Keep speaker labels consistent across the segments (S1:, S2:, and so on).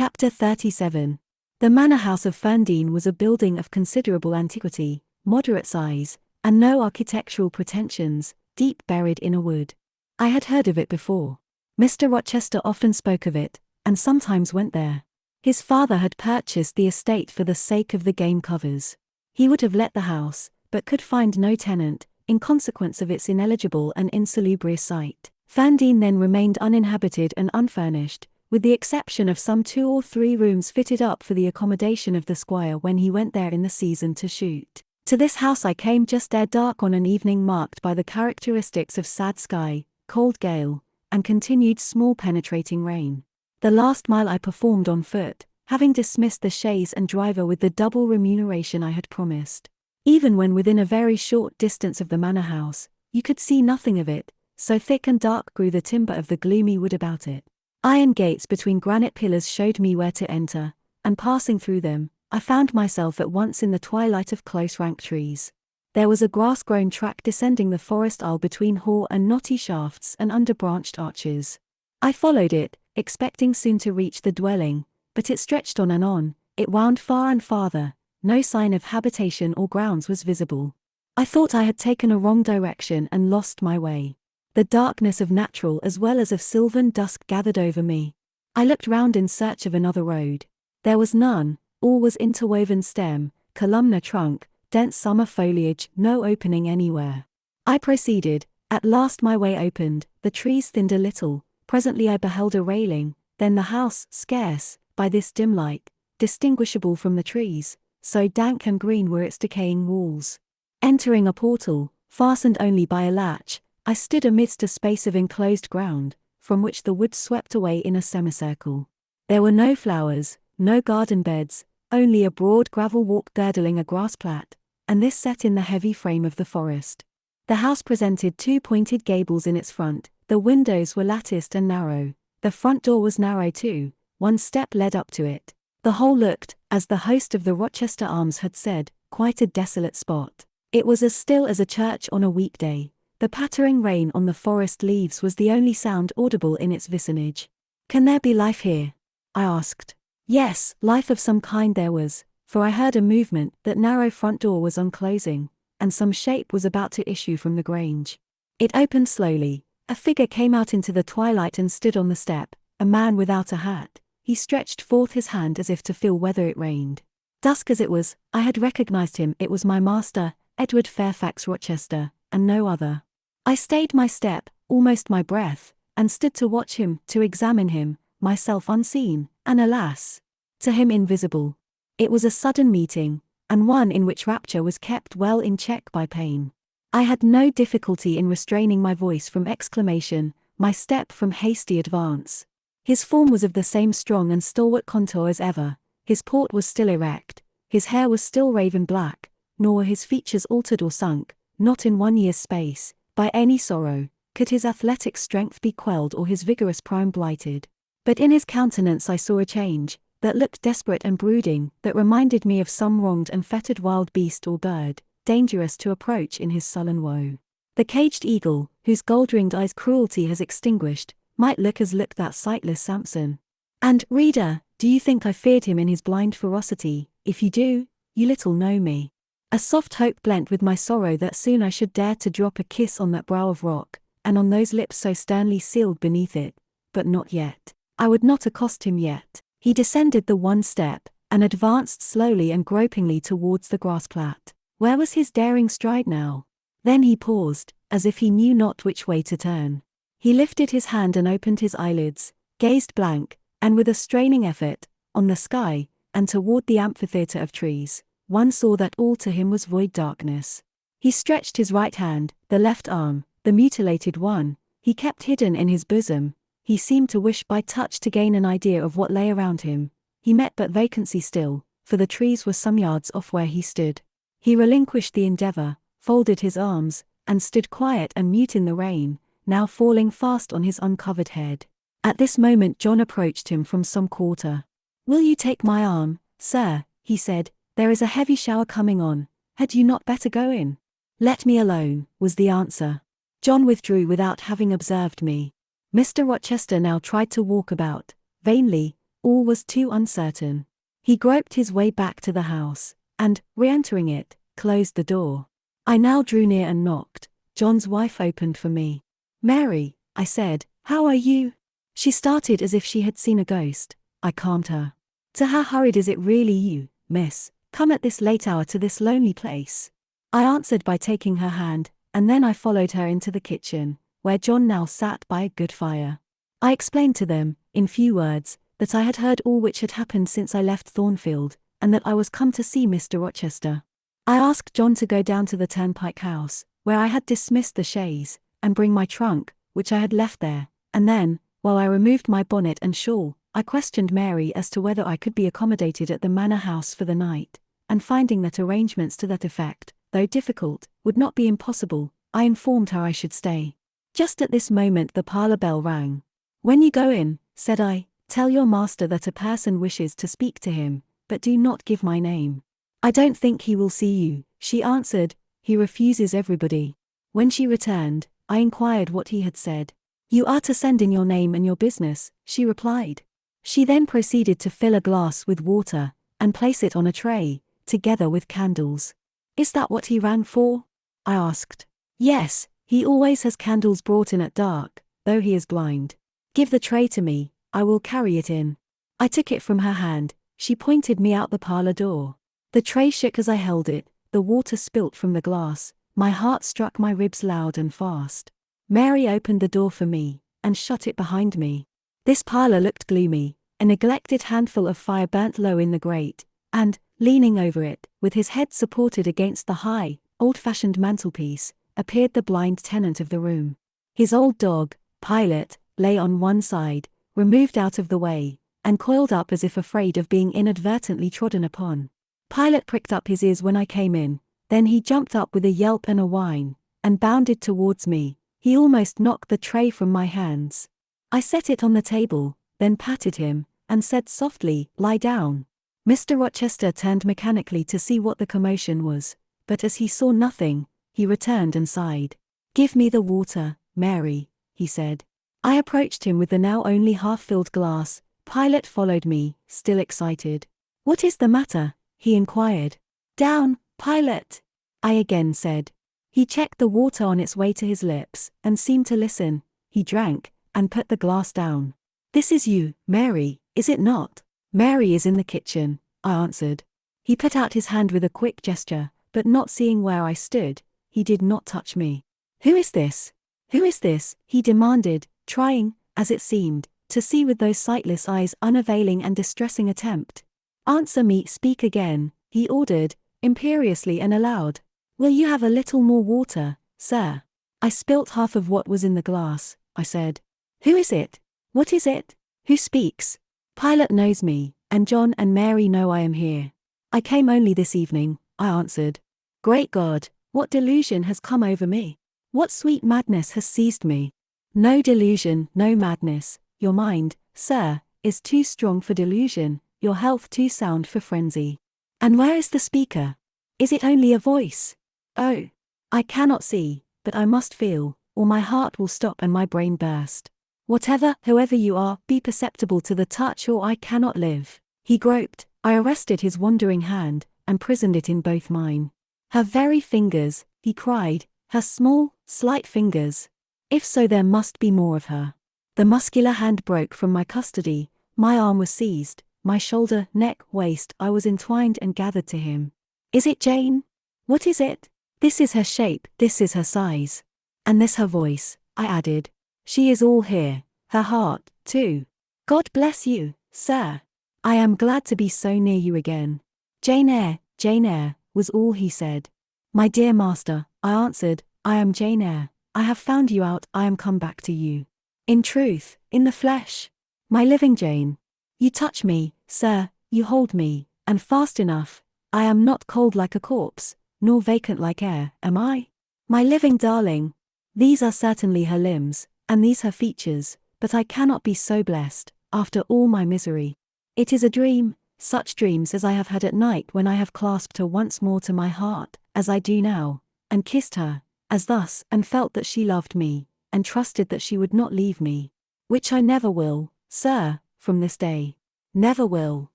S1: Chapter 37. The manor house of Ferndean was a building of considerable antiquity, moderate size, and no architectural pretensions, deep buried in a wood. I had heard of it before. Mr. Rochester often spoke of it, and sometimes went there. His father had purchased the estate for the sake of the game covers. He would have let the house, but could find no tenant, in consequence of its ineligible and insalubrious site. Ferndean then remained uninhabited and unfurnished, with the exception of some 2 or 3 rooms fitted up for the accommodation of the squire when he went there in the season to shoot. To this house I came just ere dark on an evening marked by the characteristics of sad sky, cold gale, and continued small penetrating rain. The last mile I performed on foot, having dismissed the chaise and driver with the double remuneration I had promised. Even when within a very short distance of the manor house, you could see nothing of it, so thick and dark grew the timber of the gloomy wood about it. Iron gates between granite pillars showed me where to enter, and passing through them, I found myself at once in the twilight of close rank trees. There was a grass-grown track descending the forest aisle between hoar and knotty shafts and under branched arches. I followed it, expecting soon to reach the dwelling, but it stretched on and on, it wound far and farther, no sign of habitation or grounds was visible. I thought I had taken a wrong direction and lost my way. The darkness of natural as well as of sylvan dusk gathered over me. I looked round in search of another road. There was none, all was interwoven stem, columnar trunk, dense summer foliage, no opening anywhere. I proceeded, at last my way opened, the trees thinned a little, presently I beheld a railing, then the house, scarce, by this dim light, distinguishable from the trees, so dank and green were its decaying walls. Entering a portal, fastened only by a latch, I stood amidst a space of enclosed ground, from which the woods swept away in a semicircle. There were no flowers, no garden beds, only a broad gravel walk girdling a grass plat, and this set in the heavy frame of the forest. The house presented 2 pointed gables in its front, the windows were latticed and narrow, the front door was narrow too, 1 step led up to it. The whole looked, as the host of the Rochester Arms had said, quite a desolate spot. It was as still as a church on a weekday. The pattering rain on the forest leaves was the only sound audible in its vicinage. "Can there be life here?" I asked. Yes, life of some kind there was, for I heard a movement, that narrow front door was unclosing, and some shape was about to issue from the grange. It opened slowly, a figure came out into the twilight and stood on the step, a man without a hat. He stretched forth his hand as if to feel whether it rained. Dusk as it was, I had recognized him. It was my master, Edward Fairfax Rochester, and no other. I stayed my step, almost my breath, and stood to watch him, to examine him, myself unseen, and alas, to him invisible. It was a sudden meeting, and one in which rapture was kept well in check by pain. I had no difficulty in restraining my voice from exclamation, my step from hasty advance. His form was of the same strong and stalwart contour as ever, his port was still erect, his hair was still raven black, nor were his features altered or sunk, not in 1 year's space, by any sorrow, could his athletic strength be quelled or his vigorous prime blighted. But in his countenance I saw a change, that looked desperate and brooding, that reminded me of some wronged and fettered wild beast or bird, dangerous to approach in his sullen woe. The caged eagle, whose gold-ringed eyes cruelty has extinguished, might look as looked that sightless Samson. And, reader, do you think I feared him in his blind ferocity? If you do, you little know me. A soft hope blent with my sorrow that soon I should dare to drop a kiss on that brow of rock, and on those lips so sternly sealed beneath it, but not yet. I would not accost him yet. He descended the 1 step, and advanced slowly and gropingly towards the grass plat. Where was his daring stride now? Then he paused, as if he knew not which way to turn. He lifted his hand and opened his eyelids, gazed blank, and with a straining effort, on the sky, and toward the amphitheatre of trees. One saw that all to him was void darkness. He stretched his right hand, the left arm, the mutilated one, he kept hidden in his bosom. He seemed to wish by touch to gain an idea of what lay around him. He met but vacancy still, for the trees were some yards off where he stood. He relinquished the endeavor, folded his arms, and stood quiet and mute in the rain, now falling fast on his uncovered head. At this moment John approached him from some quarter. "Will you take my arm, sir?" he said. "There is a heavy shower coming on. Had you not better go in?" "Let me alone," was the answer. John withdrew without having observed me. Mr. Rochester now tried to walk about, vainly, All was too uncertain. He groped his way back to the house, and, re-entering it, closed the door. I now drew near and knocked. John's wife opened for me. "Mary," I said, "how are you?" She started as if she had seen a ghost. I calmed her. To her hurried, "Is it really you, miss, come at this late hour to this lonely place?" I answered by taking her hand, and then I followed her into the kitchen, where John now sat by a good fire. I explained to them, in few words, that I had heard all which had happened since I left Thornfield, and that I was come to see Mr. Rochester. I asked John to go down to the Turnpike House, where I had dismissed the chaise, and bring my trunk, which I had left there, and then, while I removed my bonnet and shawl, I questioned Mary as to whether I could be accommodated at the manor house for the night, and finding that arrangements to that effect, though difficult, would not be impossible, I informed her I should stay. Just at this moment the parlour bell rang. "When you go in," said I, "tell your master that a person wishes to speak to him, but do not give my name." "I don't think he will see you," she answered, "he refuses everybody." When she returned, I inquired what he had said. "You are to send in your name and your business," she replied. She then proceeded to fill a glass with water, and place it on a tray, together with candles. "Is that what he ran for?" I asked. "Yes, he always has candles brought in at dark, though he is blind." "Give the tray to me, I will carry it in." I took it from her hand, she pointed me out the parlour door. The tray shook as I held it, the water spilt from the glass, my heart struck my ribs loud and fast. Mary opened the door for me, and shut it behind me. This parlour looked gloomy, a neglected handful of fire burnt low in the grate, and, leaning over it, with his head supported against the high, old-fashioned mantelpiece, appeared the blind tenant of the room. His old dog, Pilot, lay on one side, removed out of the way, and coiled up as if afraid of being inadvertently trodden upon. Pilot pricked up his ears when I came in, then he jumped up with a yelp and a whine, and bounded towards me. He almost knocked the tray from my hands. I set it on the table, then patted him, and said softly, "Lie down." Mr. Rochester turned mechanically to see what the commotion was, but as he saw nothing, he returned and sighed. "Give me the water, Mary," he said. I approached him with the now only half-filled glass. Pilot followed me, still excited. "What is the matter?" he inquired. "Down, Pilot," I again said. He checked the water on its way to his lips, and seemed to listen. He drank, and put the glass down. "This is you, Mary, is it not?" "Mary is in the kitchen," I answered. He put out his hand with a quick gesture, but not seeing where I stood, he did not touch me. "Who is this? Who is this?" he demanded, trying, as it seemed, to see with those sightless eyes. Unavailing and distressing attempt. "Answer me, speak again," he ordered, imperiously and aloud. "Will you have a little more water, sir?" I spilt half of what was in the glass. I said, "Who is it? What is it? Who speaks?" "Pilot knows me, and John and Mary know I am here." "I came only this evening," I answered. Great God, what delusion has come over me? What sweet madness has seized me? "No delusion, no madness. Your mind, sir, is too strong for delusion, your health too sound for frenzy." "And where is the speaker? Is it only a voice? Oh, I cannot see, but I must feel, or my heart will stop and my brain burst. Whatever, whoever you are, be perceptible to the touch or I cannot live." He groped. I arrested his wandering hand, and prisoned it in both mine. "Her very fingers," he cried, "her small, slight fingers. If so, there must be more of her." The muscular hand broke from my custody, my arm was seized, my shoulder, neck, waist, I was entwined and gathered to him. "Is it Jane? What is it? This is her shape, this is her size. And this her voice," I added. "She is all here, her heart, too. God bless you, sir. I am glad to be so near you again." Jane Eyre, was all he said. "My dear master," I answered, "I am Jane Eyre. I have found you out, I am come back to you. In truth, in the flesh. My living Jane. You touch me, sir, you hold me, and fast enough. I am not cold like a corpse, nor vacant like air, am I? My living darling." These are certainly her limbs, and these her features, but I cannot be so blessed, after all my misery. It is a dream, such dreams as I have had at night when I have clasped her once more to my heart, as I do now, and kissed her, as thus, and felt that she loved me, and trusted that she would not leave me. Which I never will, sir, from this day. Never will,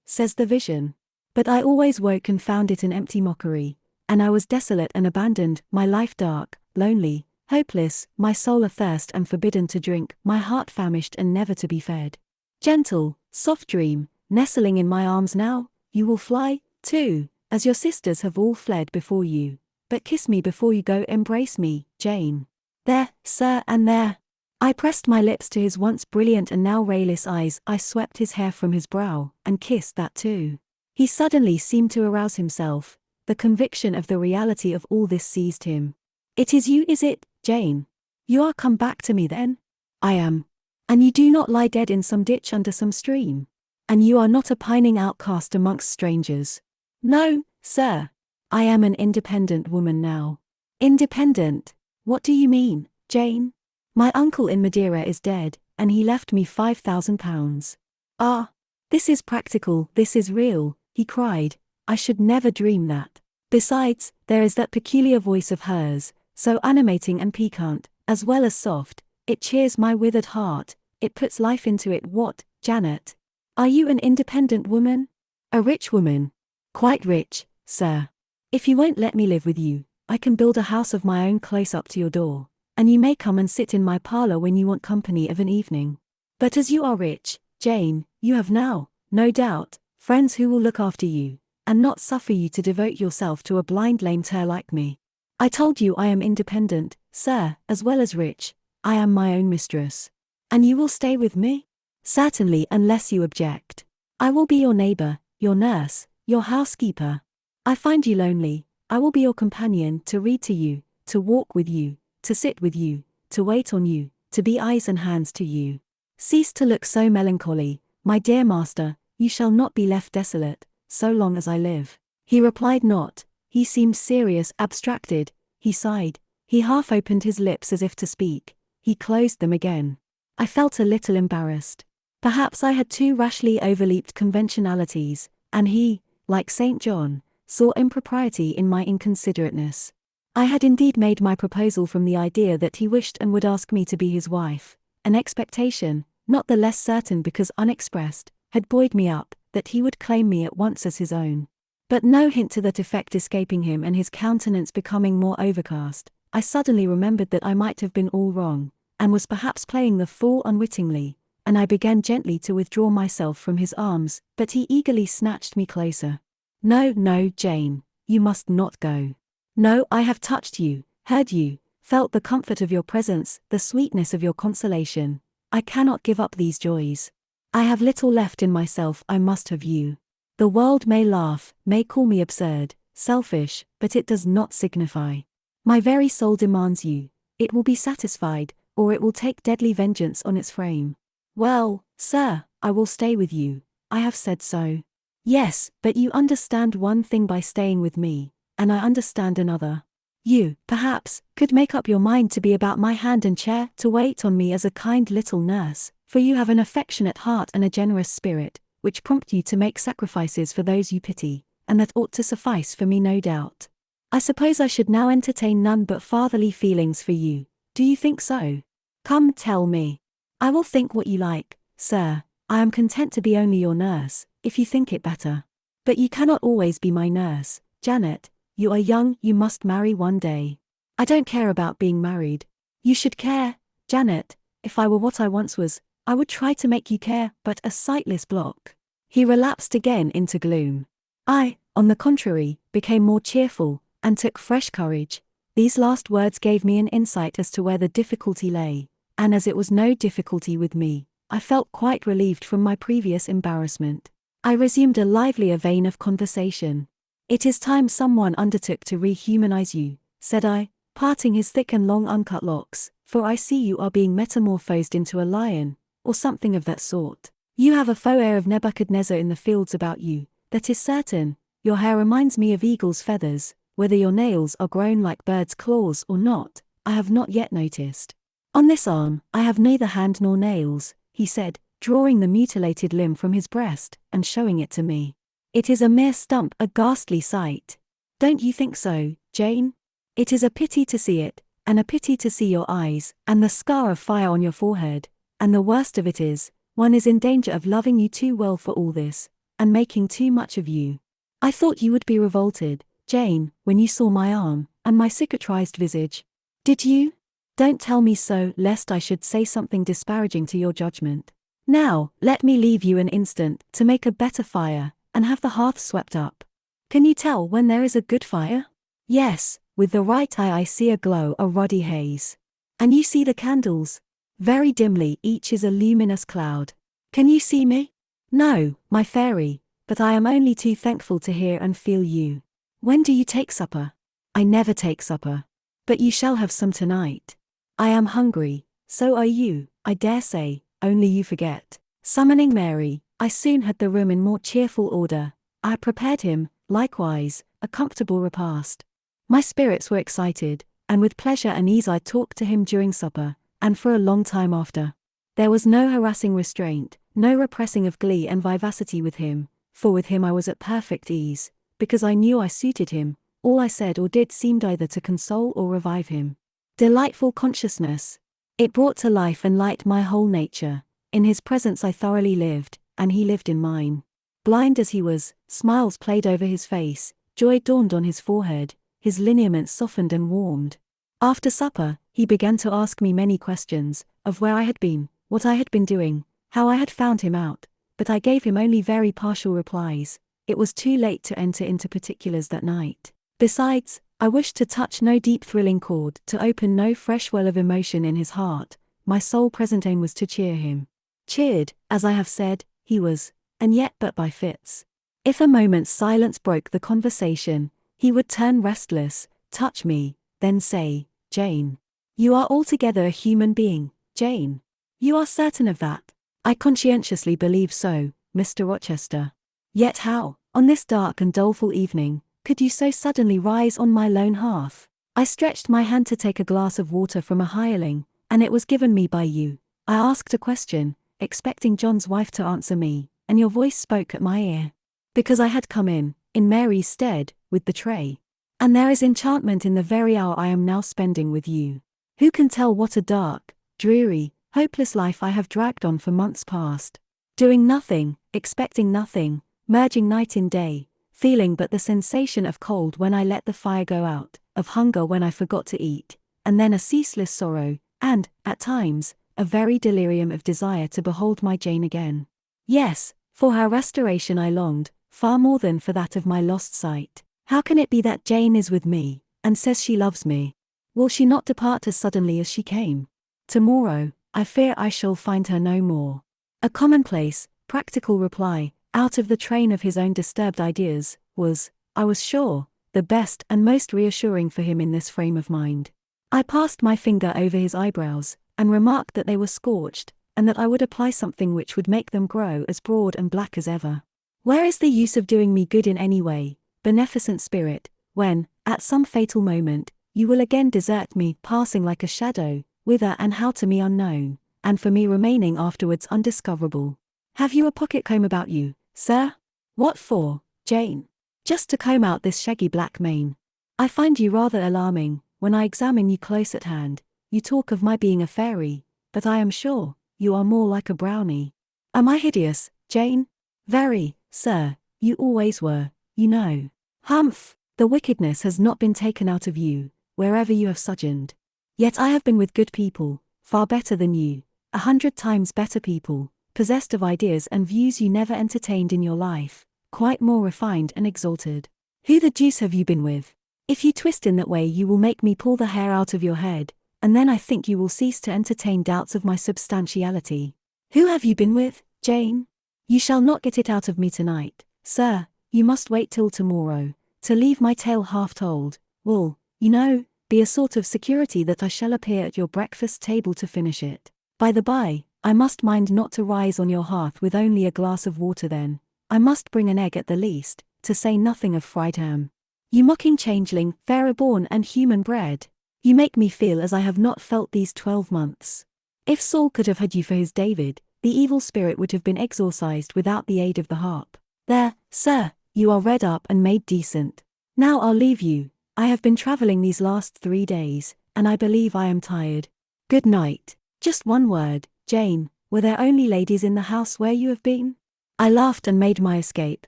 S1: says the vision. But I always woke and found it an empty mockery, and I was desolate and abandoned, my life dark, lonely, hopeless, my soul athirst and forbidden to drink, my heart famished and never to be fed. Gentle, soft dream, nestling in my arms now, you will fly, too, as your sisters have all fled before you. But kiss me before you go, embrace me, Jane. There, sir, and there. I pressed my lips to his once brilliant and now rayless eyes, I swept his hair from his brow, and kissed that too. He suddenly seemed to arouse himself, the conviction of the reality of all this seized him. It is you, is it, Jane? You are come back to me then? I am. And you do not lie dead in some ditch under some stream? And you are not a pining outcast amongst strangers? No, sir. I am an independent woman now. Independent? What do you mean, Jane? My uncle in Madeira is dead, and he left me £5,000. Ah! This is practical, this is real, he cried. I should never dream that. Besides, there is that peculiar voice of hers, so animating and piquant, as well as soft. It cheers my withered heart, it puts life into it. What, Janet? Are you an independent woman? A rich woman? Quite rich, sir. If you won't let me live with you, I can build a house of my own close up to your door, and you may come and sit in my parlor when you want company of an evening. But as you are rich, Jane, you have now, no doubt, friends who will look after you, and not suffer you to devote yourself to a blind lame cur like me. I told you I am independent, sir, as well as rich. I am my own mistress. And you will stay with me? Certainly, unless you object. I will be your neighbor, your nurse, your housekeeper. I find you lonely, I will be your companion, to read to you, to walk with you, to sit with you, to wait on you, to be eyes and hands to you. Cease to look so melancholy, my dear master, you shall not be left desolate, so long as I live. He replied not, he seemed serious, abstracted, he sighed, he half opened his lips as if to speak, he closed them again. I felt a little embarrassed. Perhaps I had too rashly overleaped conventionalities, and he, like St. John, saw impropriety in my inconsiderateness. I had indeed made my proposal from the idea that he wished and would ask me to be his wife, an expectation, not the less certain because unexpressed, had buoyed me up, that he would claim me at once as his own. But no hint to that effect escaping him and his countenance becoming more overcast, I suddenly remembered that I might have been all wrong, and was perhaps playing the fool unwittingly, and I began gently to withdraw myself from his arms, but he eagerly snatched me closer. No, no, Jane, you must not go. No, I have touched you, heard you, felt the comfort of your presence, the sweetness of your consolation. I cannot give up these joys. I have little left in myself, I must have you. The world may laugh, may call me absurd, selfish, but it does not signify. My very soul demands you, it will be satisfied, or it will take deadly vengeance on its frame. Well, sir, I will stay with you, I have said so. Yes, but you understand one thing by staying with me, and I understand another. You, perhaps, could make up your mind to be about my hand and chair, to wait on me as a kind little nurse, for you have an affectionate heart and a generous spirit, which prompt you to make sacrifices for those you pity, and that ought to suffice for me, no doubt. I suppose I should now entertain none but fatherly feelings for you. Do you think so? Come, tell me. I will think what you like, sir. I am content to be only your nurse, if you think it better. But you cannot always be my nurse, Janet. You are young, you must marry one day. I don't care about being married. You should care, Janet. If I were what I once was, I would try to make you care, but a sightless block. He relapsed again into gloom. I, on the contrary, became more cheerful, and took fresh courage. These last words gave me an insight as to where the difficulty lay, and as it was no difficulty with me, I felt quite relieved from my previous embarrassment. I resumed a livelier vein of conversation. It is time someone undertook to rehumanize you, said I, parting his thick and long uncut locks, for I see you are being metamorphosed into a lion, or something of that sort. You have a faux air of Nebuchadnezzar in the fields about you, that is certain. Your hair reminds me of eagle's feathers, whether your nails are grown like bird's claws or not, I have not yet noticed. On this arm, I have neither hand nor nails, he said, drawing the mutilated limb from his breast, and showing it to me. It is a mere stump, a ghastly sight. Don't you think so, Jane? It is a pity to see it, and a pity to see your eyes, and the scar of fire on your forehead, and the worst of it is, One is in danger of loving you too well for all this, and making too much of you. I thought you would be revolted, Jane, when you saw my arm, and my cicatrized visage. Did you? Don't tell me so, lest I should say something disparaging to your judgment. Now, let me leave you an instant, to make a better fire, and have the hearth swept up. Can you tell when there is a good fire? Yes, with the right eye I see a glow, a ruddy haze. And you see the candles? Very dimly, each is a luminous cloud. Can you see me? No, my fairy, but I am only too thankful to hear and feel you. When do you take supper? I never take supper. But you shall have some tonight. I am hungry, so are you, I dare say, only you forget. Summoning Mary, I soon had the room in more cheerful order. I had prepared him, likewise, a comfortable repast. My spirits were excited, and with pleasure and ease I talked to him during supper, and for a long time after. There was no harassing restraint, no repressing of glee and vivacity with him, for with him I was at perfect ease, because I knew I suited him. All I said or did seemed either to console or revive him. Delightful consciousness. It brought to life and light my whole nature. In his presence I thoroughly lived, and he lived in mine. Blind as he was, smiles played over his face, joy dawned on his forehead, his lineaments softened and warmed. After supper, he began to ask me many questions, of where I had been, what I had been doing, how I had found him out, but I gave him only very partial replies. It was too late to enter into particulars that night. Besides, I wished to touch no deep thrilling chord, to open no fresh well of emotion in his heart. My sole present aim was to cheer him. Cheered, as I have said, he was, and yet but by fits. If a moment's silence broke the conversation, he would turn restless, touch me, then say, Jane. You are altogether a human being, Jane. You are certain of that? I conscientiously believe so, Mr. Rochester. Yet how, on this dark and doleful evening, could you so suddenly rise on my lone hearth? I stretched my hand to take a glass of water from a hireling, and it was given me by you. I asked a question, expecting John's wife to answer me, and your voice spoke at my ear. Because I had come in Mary's stead, with the tray. And there is enchantment in the very hour I am now spending with you. Who can tell what a dark, dreary, hopeless life I have dragged on for months past? Doing nothing, expecting nothing, merging night in day, feeling but the sensation of cold when I let the fire go out, of hunger when I forgot to eat, and then a ceaseless sorrow, and, at times, a very delirium of desire to behold my Jane again. Yes, for her restoration I longed, far more than for that of my lost sight. How can it be that Jane is with me, and says she loves me? Will she not depart as suddenly as she came? Tomorrow, I fear I shall find her no more. A commonplace, practical reply, out of the train of his own disturbed ideas, was, I was sure, the best and most reassuring for him in this frame of mind. I passed my finger over his eyebrows, and remarked that they were scorched, and that I would apply something which would make them grow as broad and black as ever. Where is the use of doing me good in any way, beneficent spirit, when, at some fatal moment, you will again desert me, passing like a shadow, whither and how to me unknown, and for me remaining afterwards undiscoverable? Have you a pocket comb about you, sir? What for, Jane? Just to comb out this shaggy black mane. I find you rather alarming. When I examine you close at hand, you talk of my being a fairy, but I am sure, you are more like a brownie. Am I hideous, Jane? Very, sir, you always were, you know. Humph, the wickedness has not been taken out of you, wherever you have sojourned. Yet I have been with good people, far better than you, 100 times better people, possessed of ideas and views you never entertained in your life, quite more refined and exalted. Who the deuce have you been with? If you twist in that way you will make me pull the hair out of your head, and then I think you will cease to entertain doubts of my substantiality. Who have you been with, Jane? You shall not get it out of me tonight, sir. You must wait till tomorrow. To leave my tale half told, will, you know, be a sort of security that I shall appear at your breakfast table to finish it. By the by, I must mind not to rise on your hearth with only a glass of water then. I must bring an egg at the least, to say nothing of fried ham. You mocking changeling, fairer born and human bred. You make me feel as I have not felt these 12 months. If Saul could have had you for his David, the evil spirit would have been exorcised without the aid of the harp. There, sir, you are read up and made decent. Now I'll leave you. I have been travelling these last 3 days, and I believe I am tired. Good night. Just one word, Jane, Were there only ladies in the house where you have been? I laughed and made my escape,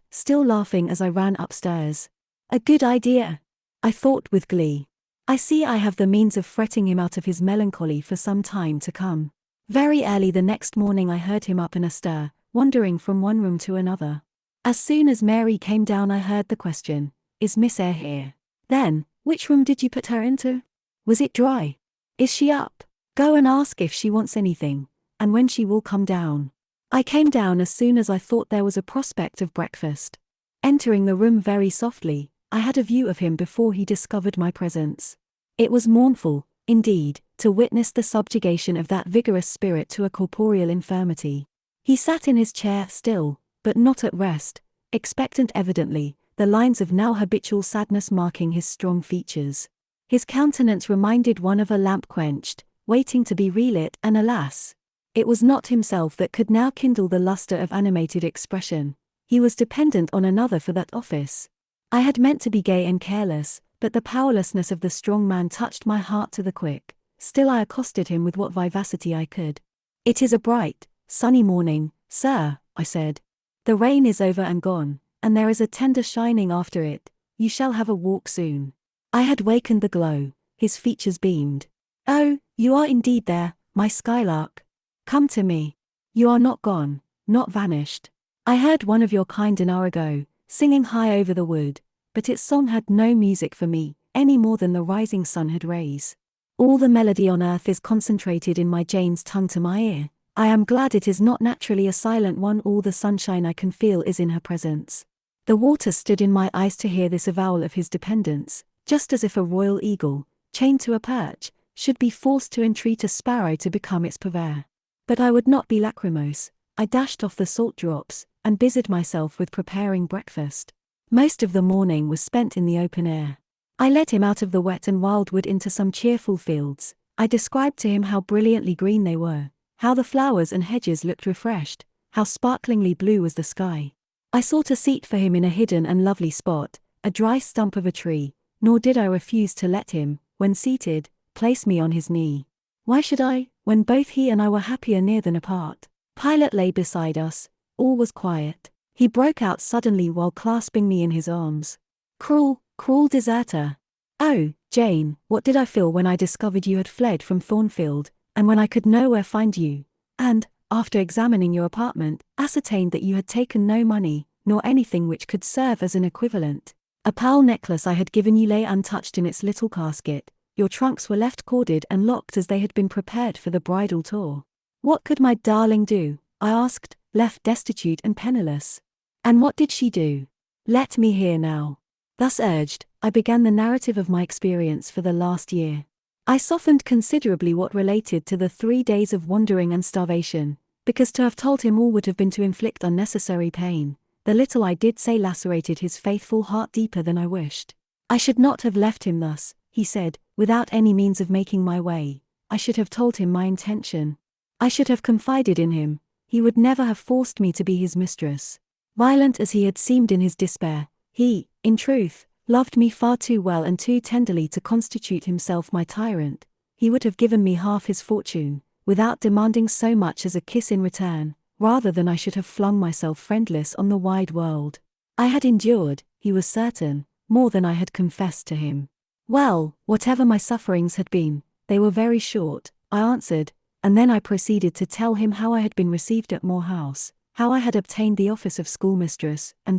S1: still laughing as I ran upstairs. A good idea, I thought with glee. I see I have the means of fretting him out of his melancholy for some time to come. Very early the next morning I heard him up and astir, wandering from one room to another. As soon as Mary came down I heard the question, "Is Miss Eyre here?" Then, "Which room did you put her into? Was it dry? Is she up? Go and ask if she wants anything, and when she will come down." I came down as soon as I thought there was a prospect of breakfast. Entering the room very softly, I had a view of him before he discovered my presence. It was mournful, indeed, to witness the subjugation of that vigorous spirit to a corporeal infirmity. He sat in his chair still, but not at rest, expectant evidently, the lines of now habitual sadness marking his strong features. His countenance reminded one of a lamp quenched, waiting to be relit, and alas! It was not himself that could now kindle the lustre of animated expression. He was dependent on another for that office. I had meant to be gay and careless, but the powerlessness of the strong man touched my heart to the quick. Still I accosted him with what vivacity I could. "It is a bright, sunny morning, sir," I said. "The rain is over and gone, and there is a tender shining after it. You shall have a walk soon." I had wakened the glow. His features beamed. "Oh, you are indeed there, my skylark. Come to me. You are not gone, not vanished. I heard one of your kind an hour ago, singing high over the wood, but its song had no music for me, any more than the rising sun had rays. All the melody on earth is concentrated in my Jane's tongue to my ear. I am glad it is not naturally a silent one. All the sunshine I can feel is in her presence." The water stood in my eyes to hear this avowal of his dependence, just as if a royal eagle, chained to a perch, should be forced to entreat a sparrow to become its purveyor. But I would not be lachrymose. I dashed off the salt drops, and busied myself with preparing breakfast. Most of the morning was spent in the open air. I led him out of the wet and wild wood into some cheerful fields. I described to him how brilliantly green they were, how the flowers and hedges looked refreshed, how sparklingly blue was the sky. I sought a seat for him in a hidden and lovely spot, a dry stump of a tree, nor did I refuse to let him, when seated, place me on his knee. Why should I, when both he and I were happier near than apart? Pilot lay beside us. All was quiet. He broke out suddenly while clasping me in his arms. "Cruel, cruel deserter! Oh, Jane, what did I feel when I discovered you had fled from Thornfield, and when I could nowhere find you, and, after examining your apartment, ascertained that you had taken no money, nor anything which could serve as an equivalent. A pearl necklace I had given you lay untouched in its little casket. Your trunks were left corded and locked as they had been prepared for the bridal tour. What could my darling do?" I asked, "left destitute and penniless." "And what did she do? Let me hear now." Thus urged, I began the narrative of my experience for the last year. I softened considerably what related to the 3 days of wandering and starvation, because to have told him all would have been to inflict unnecessary pain. The little I did say lacerated his faithful heart deeper than I wished. "I should not have left him thus," he said, "without any means of making my way. I should have told him my intention. I should have confided in him. He would never have forced me to be his mistress." Violent as he had seemed in his despair, he, in truth, loved me far too well and too tenderly to constitute himself my tyrant. He would have given me half his fortune, without demanding so much as a kiss in return, rather than I should have flung myself friendless on the wide world. I had endured, he was certain, more than I had confessed to him. "Well, whatever my sufferings had been, they were very short," I answered, and then I proceeded to tell him how I had been received at Moor House, how I had obtained the office of schoolmistress, and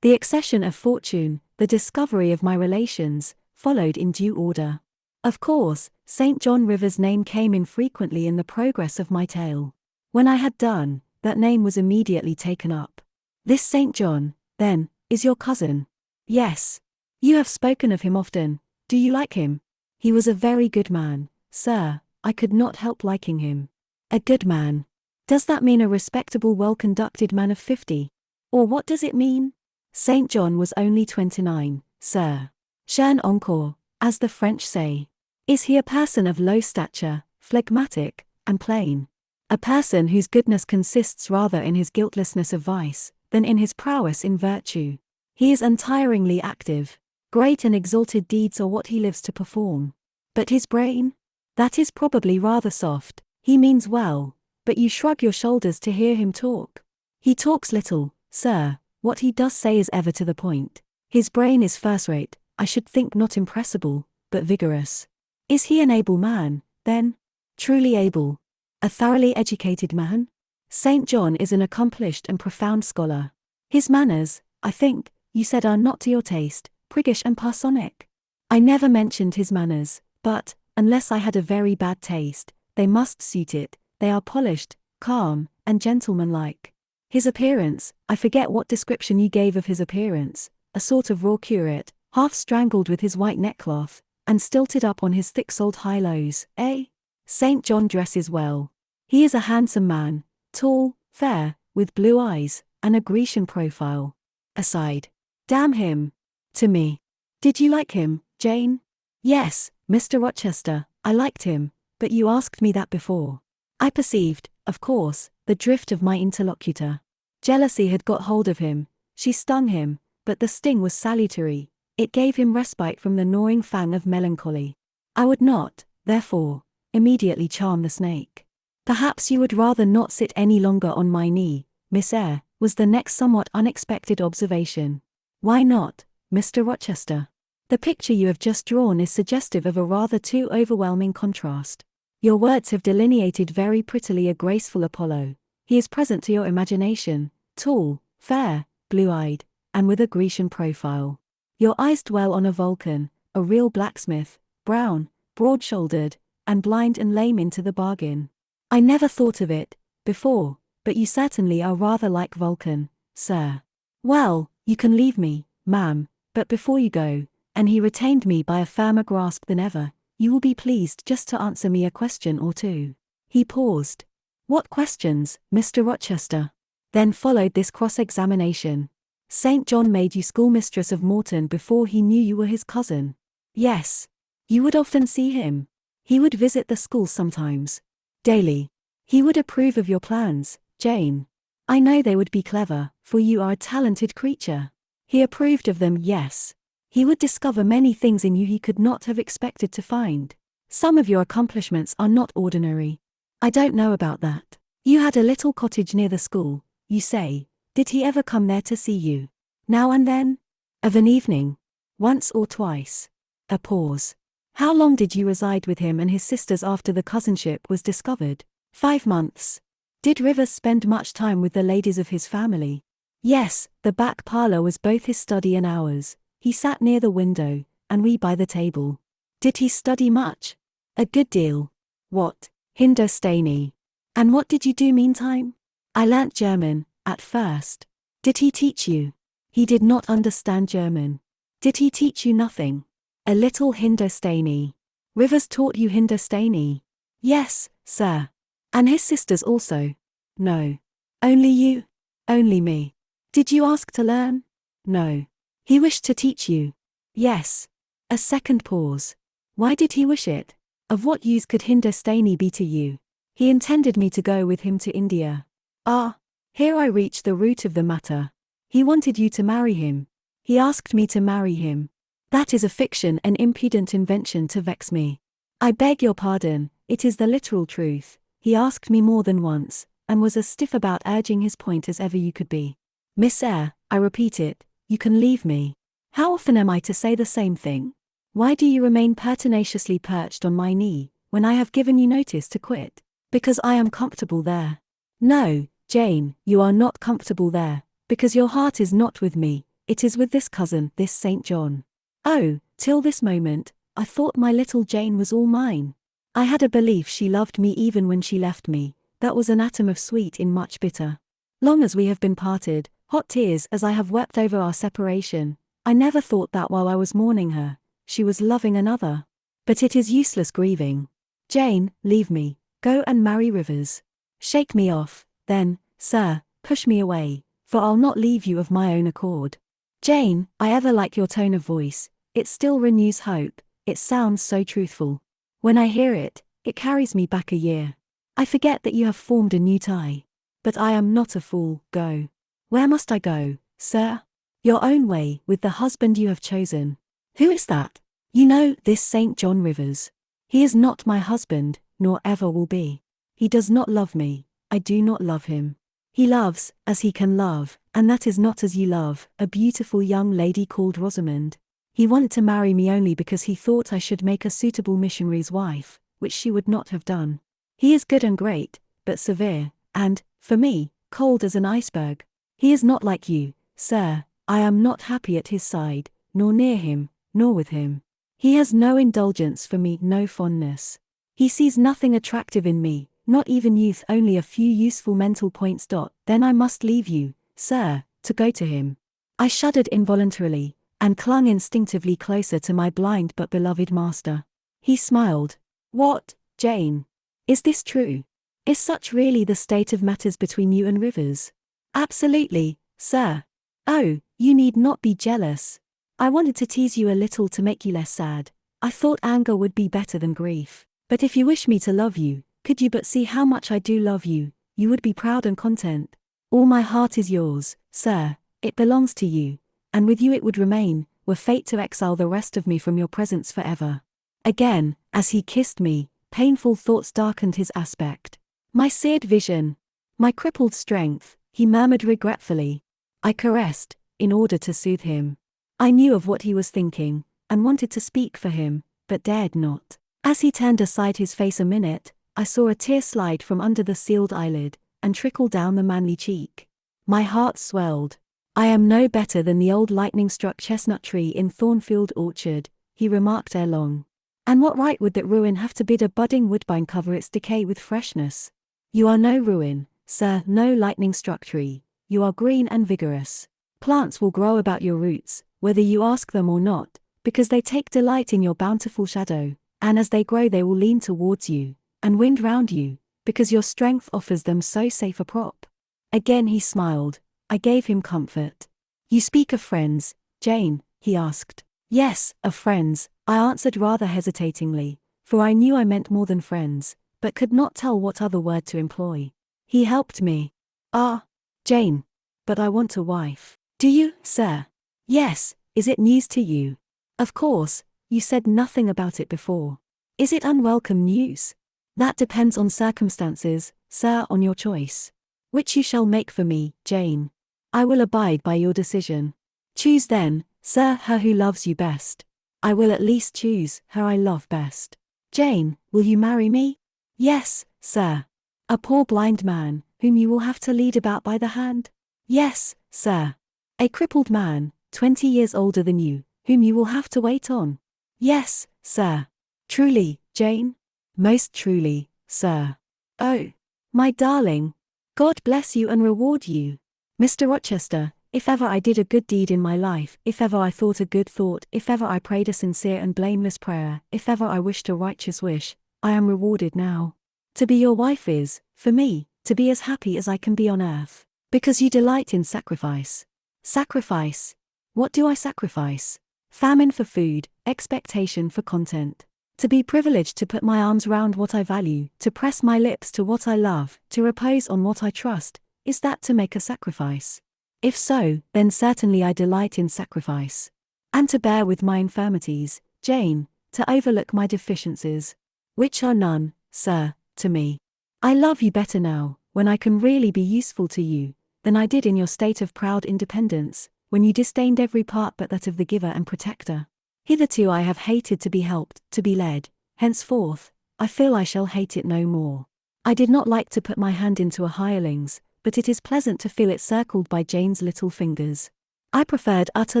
S1: the accession of fortune, the discovery of my relations, followed in due order. Of course, St. John Rivers' name came in frequently in the progress of my tale. When I had done, that name was immediately taken up. "This St. John, then, is your cousin?" "Yes. You have spoken of him often. Do you like him?" "He was a very good man, sir. I could not help liking him." "A good man. Does that mean a respectable, well-conducted man of 50? Or what does it mean?" "St. John was only 29, sir. Jeune encore, as the French say." "Is he a person of low stature, phlegmatic, and plain?" "A person whose goodness consists rather in his guiltlessness of vice, than in his prowess in virtue. He is untiringly active. Great and exalted deeds are what he lives to perform. But his brain? That is probably rather soft. He means well, But you shrug your shoulders to hear him talk. He talks little, sir. What he does say is ever to the point. His brain is first-rate, I should think not impressible, but vigorous. Is he an able man, then? Truly able? A thoroughly educated man? St. John is an accomplished and profound scholar. His manners, I think, you said are not to your taste, priggish and parsonic. I never mentioned his manners, but, unless I had a very bad taste, they must suit it. They are polished, calm, and gentlemanlike. His appearance, I forget what description you gave of his appearance, a sort of raw curate, half strangled with his white neckcloth, and stilted up on his thick-soled high-lows, eh? St. John dresses well. He is a handsome man, tall, fair, with blue eyes, and a Grecian profile. Aside. Damn him. To me. Did you like him, Jane? Yes, Mr. Rochester, I liked him, but you asked me that before. I perceived, of course, the drift of my interlocutor. Jealousy had got hold of him, she stung him, but the sting was salutary, it gave him respite from the gnawing fang of melancholy. I would not, therefore, immediately charm the snake. Perhaps you would rather not sit any longer on my knee, Miss Eyre, was the next somewhat unexpected observation. Why not, Mr. Rochester? The picture you have just drawn is suggestive of a rather too overwhelming contrast. Your words have delineated very prettily a graceful Apollo. He is present to your imagination, tall, fair, blue-eyed, and with a Grecian profile. Your eyes dwell on a Vulcan, a real blacksmith, brown, broad-shouldered, and blind and lame into the bargain. I never thought of it before, but you certainly are rather like Vulcan, sir. Well, you can leave me, ma'am, but before you go, and he retained me by a firmer grasp than ever, you will be pleased just to answer me a question or two. He paused. What questions, Mr. Rochester? Then followed this cross-examination. St. John made you schoolmistress of Morton before he knew you were his cousin. Yes. You would often see him. He would visit the school sometimes. Daily. He would approve of your plans, Jane. I know they would be clever, for you are a talented creature. He approved of them, yes. He would discover many things in you he could not have expected to find. Some of your accomplishments are not ordinary. I don't know about that. You had a little cottage near the school, you say. Did he ever come there to see you? Now and then? Of an evening? Once or twice? A pause. How long did you reside with him and his sisters after the cousinship was discovered? 5 months. Did Rivers spend much time with the ladies of his family? Yes, the back parlour was both his study and ours. He sat near the window, and we by the table. Did he study much? A good deal. What? Hindustani. And what did you do meantime? I learnt German, at first. Did he teach you? He did not understand German. Did he teach you nothing? A little Hindustani. Rivers taught you Hindustani? Yes, sir. And his sisters also? No. Only you? Only me. Did you ask to learn? No. He wished to teach you? Yes. A second pause. Why did he wish it? Of what use could Hindustani be to you? He intended me to go with him to India. Ah, here I reach the root of the matter. He wanted you to marry him. He asked me to marry him. That is a fiction, an impudent invention to vex me. I beg your pardon, it is the literal truth. He asked me more than once, and was as stiff about urging his point as ever you could be. Miss Eyre, I repeat it, you can leave me. How often am I to say the same thing? Why do you remain pertinaciously perched on my knee, when I have given you notice to quit? Because I am comfortable there. No, Jane, you are not comfortable there, because your heart is not with me, it is with this cousin, this St. John. Oh, till this moment, I thought my little Jane was all mine. I had a belief she loved me even when she left me, that was an atom of sweet in much bitter. Long as we have been parted, hot tears as I have wept over our separation, I never thought that while I was mourning her, she was loving another. But it is useless grieving. Jane, leave me, go and marry Rivers. Shake me off, then, sir, push me away, for I'll not leave you of my own accord. Jane, I ever like your tone of voice, it still renews hope, it sounds so truthful. When I hear it, it carries me back a year. I forget that you have formed a new tie. But I am not a fool, go. Where must I go, sir? Your own way, with the husband you have chosen. Who is that? You know, this St. John Rivers. He is not my husband, nor ever will be. He does not love me, I do not love him. He loves, as he can love, and that is not as you love, a beautiful young lady called Rosamond. He wanted to marry me only because he thought I should make a suitable missionary's wife, which she would not have done. He is good and great, but severe, and, for me, cold as an iceberg. He is not like you, sir. I am not happy at his side, nor near him, nor with him. He has no indulgence for me, no fondness. He sees nothing attractive in me, not even youth, only a few useful mental points. Then I must leave you, sir, to go to him. I shuddered involuntarily, and clung instinctively closer to my blind but beloved master. He smiled. What, Jane? Is this true? Is such really the state of matters between you and Rivers? Absolutely, sir. Oh, you need not be jealous. I wanted to tease you a little to make you less sad. I thought anger would be better than grief. But if you wish me to love you, could you but see how much I do love you, you would be proud and content. All my heart is yours, sir, it belongs to you, and with you it would remain, were fate to exile the rest of me from your presence forever. Again, as he kissed me, painful thoughts darkened his aspect. My seared vision, my crippled strength, he murmured regretfully. I caressed, in order to soothe him. I knew of what he was thinking, and wanted to speak for him, but dared not. As he turned aside his face a minute, I saw a tear slide from under the sealed eyelid, and trickle down the manly cheek. My heart swelled. I am no better than the old lightning-struck chestnut tree in Thornfield Orchard, he remarked ere long. And what right would that ruin have to bid a budding woodbine cover its decay with freshness? You are no ruin, sir, no lightning-struck tree. You are green and vigorous. Plants will grow about your roots, whether you ask them or not, because they take delight in your bountiful shadow, and as they grow they will lean towards you, and wind round you, because your strength offers them so safe a prop. Again he smiled. I gave him comfort. You speak of friends, Jane, he asked. Yes, of friends, I answered rather hesitatingly, for I knew I meant more than friends, but could not tell what other word to employ. He helped me. Ah, Jane. But I want a wife. Do you, sir? Yes, is it news to you? Of course, you said nothing about it before. Is it unwelcome news? That depends on circumstances, sir, on your choice. Which you shall make for me, Jane. I will abide by your decision. Choose then, sir, her who loves you best. I will at least choose her I love best. Jane, will you marry me? Yes, sir. A poor blind man, whom you will have to lead about by the hand? Yes, sir. A crippled man, 20 years older than you, whom you will have to wait on? Yes, sir. Truly, Jane? Most truly, sir. Oh, my darling. God bless you and reward you. Mr. Rochester, if ever I did a good deed in my life, if ever I thought a good thought, if ever I prayed a sincere and blameless prayer, if ever I wished a righteous wish, I am rewarded now. To be your wife is, for me, to be as happy as I can be on earth. Because you delight in sacrifice. Sacrifice. What do I sacrifice? Famine for food, expectation for content. To be privileged to put my arms round what I value, to press my lips to what I love, to repose on what I trust, is that to make a sacrifice? If so, then certainly I delight in sacrifice. And to bear with my infirmities, Jane, to overlook my deficiencies. Which are none, sir, to me. I love you better now, when I can really be useful to you, than I did in your state of proud independence, when you disdained every part but that of the giver and protector. Hitherto I have hated to be helped, to be led. Henceforth, I feel I shall hate it no more. I did not like to put my hand into a hireling's, but it is pleasant to feel it circled by Jane's little fingers. I preferred utter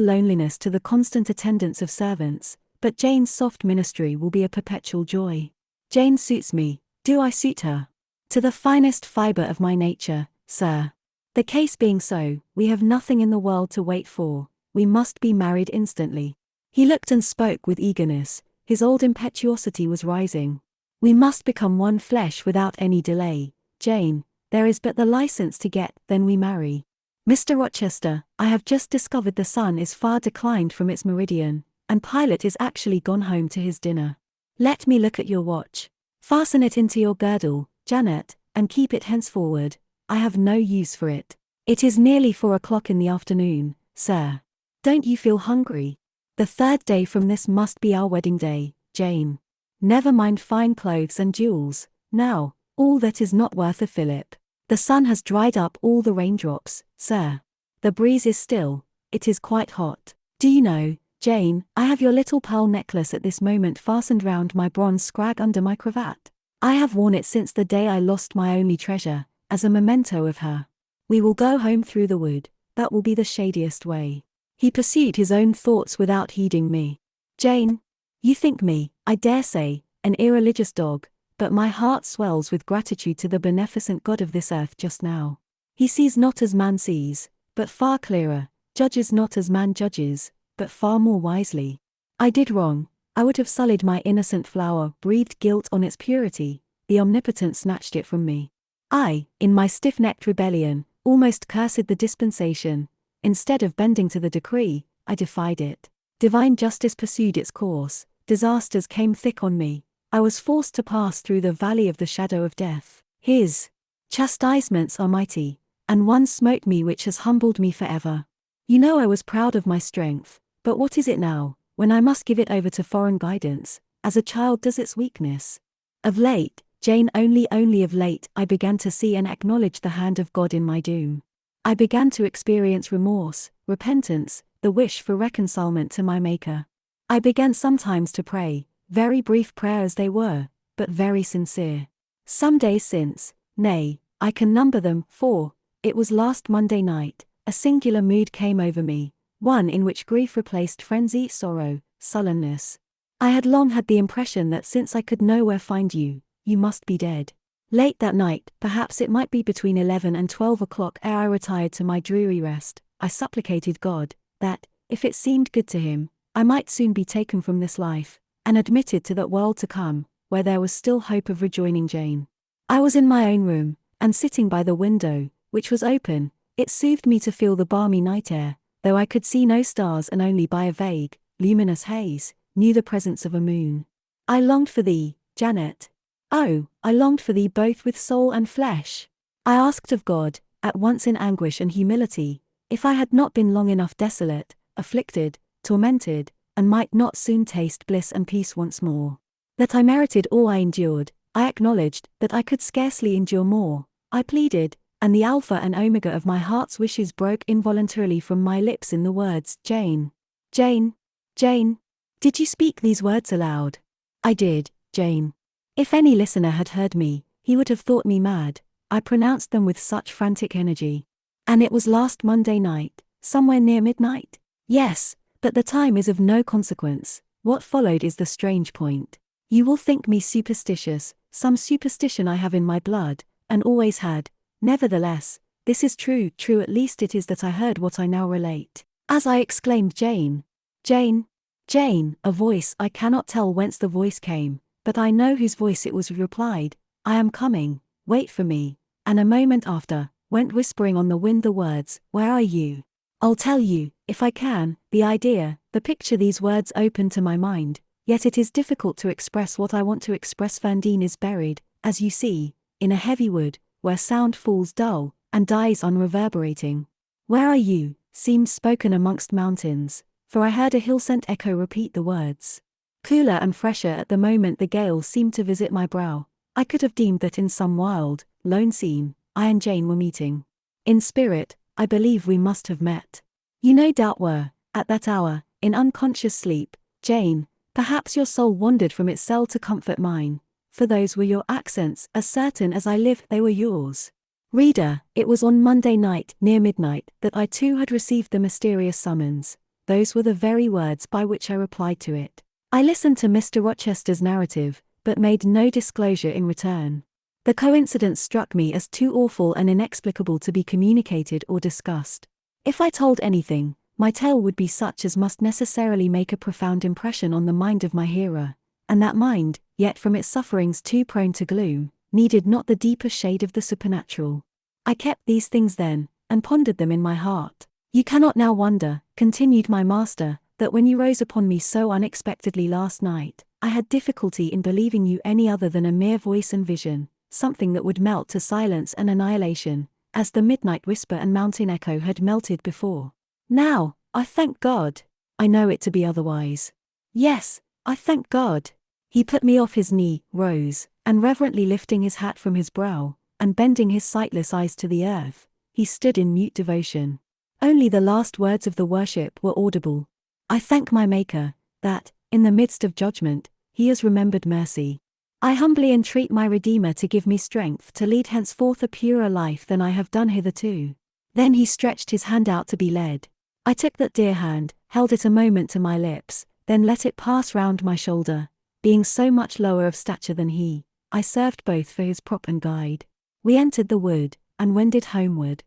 S1: loneliness to the constant attendance of servants, but Jane's soft ministry will be a perpetual joy. Jane suits me. Do I suit her? To the finest fibre of my nature, sir. The case being so, we have nothing in the world to wait for, we must be married instantly. He looked and spoke with eagerness, his old impetuosity was rising. We must become one flesh without any delay, Jane, there is but the license to get, then we marry. Mr. Rochester, I have just discovered the sun is far declined from its meridian, and Pilot is actually gone home to his dinner. Let me look at your watch. Fasten it into your girdle, Janet, and keep it henceforward. I have no use for it. It is nearly 4 o'clock in the afternoon, sir. Don't you feel hungry? The 3rd day from this must be our wedding day, Jane. Never mind fine clothes and jewels, now, all that is not worth a fillip. The sun has dried up all the raindrops, sir. The breeze is still, it is quite hot. Do you know, Jane, I have your little pearl necklace at this moment fastened round my bronze scrag under my cravat. I have worn it since the day I lost my only treasure, as a memento of her. We will go home through the wood, that will be the shadiest way. He pursued his own thoughts without heeding me. Jane, you think me, I dare say, an irreligious dog, but my heart swells with gratitude to the beneficent God of this earth just now. He sees not as man sees, but far clearer, judges not as man judges, but far more wisely. I did wrong, I would have sullied my innocent flower, breathed guilt on its purity, the Omnipotent snatched it from me. I, in my stiff-necked rebellion, almost cursed the dispensation. Instead of bending to the decree, I defied it. Divine justice pursued its course, disasters came thick on me. I was forced to pass through the valley of the shadow of death. His chastisements are mighty, and one smote me which has humbled me forever. You know I was proud of my strength, but what is it now, when I must give it over to foreign guidance, as a child does its weakness? Of late, Jane, only of late, I began to see and acknowledge the hand of God in my doom. I began to experience remorse, repentance, the wish for reconcilement to my Maker. I began sometimes to pray, very brief prayers they were, but very sincere. Some days since, nay, I can number them, for it was last Monday night, a singular mood came over me, one in which grief replaced frenzy, sorrow, sullenness. I had long had the impression that since I could nowhere find you, you must be dead. Late that night, perhaps it might be between 11 and 12 o'clock ere I retired to my dreary rest, I supplicated God, that, if it seemed good to him, I might soon be taken from this life, and admitted to that world to come, where there was still hope of rejoining Jane. I was in my own room, and sitting by the window, which was open, it soothed me to feel the balmy night air, though I could see no stars and only by a vague, luminous haze, knew the presence of a moon. I longed for thee, Janet. Oh, I longed for thee both with soul and flesh. I asked of God, at once in anguish and humility, if I had not been long enough desolate, afflicted, tormented, and might not soon taste bliss and peace once more. That I merited all I endured, I acknowledged that I could scarcely endure more, I pleaded, and the alpha and omega of my heart's wishes broke involuntarily from my lips in the words, Jane. Jane. Jane. Did you speak these words aloud? I did, Jane. If any listener had heard me, he would have thought me mad, I pronounced them with such frantic energy. And it was last Monday night, somewhere near midnight? Yes, but the time is of no consequence, what followed is the strange point. You will think me superstitious, some superstition I have in my blood, and always had. Nevertheless, this is true at least it is that I heard what I now relate. As I exclaimed Jane, Jane, Jane, a voice, I cannot tell whence the voice came, but I know whose voice it was, replied, I am coming, wait for me, and a moment after, went whispering on the wind the words, where are you? I'll tell you, if I can, the idea, the picture these words open to my mind, yet it is difficult to express what I want to express. Fandine is buried, as you see, in a heavy wood, where sound falls dull, and dies unreverberating. Where are you, seemed spoken amongst mountains, for I heard a hill-sent echo repeat the words. Cooler and fresher at the moment the gale seemed to visit my brow, I could have deemed that in some wild, lone scene, I and Jane were meeting. In spirit, I believe we must have met. You no doubt were, at that hour, in unconscious sleep, Jane, perhaps your soul wandered from its cell to comfort mine, for those were your accents, as certain as I live they were yours. Reader, it was on Monday night, near midnight, that I too had received the mysterious summons. Those were the very words by which I replied to it. I listened to Mr. Rochester's narrative, but made no disclosure in return. The coincidence struck me as too awful and inexplicable to be communicated or discussed. If I told anything, my tale would be such as must necessarily make a profound impression on the mind of my hearer, and that mind, yet from its sufferings too prone to gloom, needed not the deeper shade of the supernatural. I kept these things then, and pondered them in my heart. You cannot now wonder, continued my master, that when you rose upon me so unexpectedly last night, I had difficulty in believing you any other than a mere voice and vision, something that would melt to silence and annihilation, as the midnight whisper and mountain echo had melted before. Now, I thank God, I know it to be otherwise. Yes, I thank God. He put me off his knee, rose, and reverently lifting his hat from his brow, and bending his sightless eyes to the earth, he stood in mute devotion. Only the last words of the worship were audible. I thank my Maker, that, in the midst of judgment, he has remembered mercy. I humbly entreat my Redeemer to give me strength to lead henceforth a purer life than I have done hitherto. Then he stretched his hand out to be led. I took that dear hand, held it a moment to my lips, then let it pass round my shoulder. Being so much lower of stature than he, I served both for his prop and guide. We entered the wood, and wended homeward.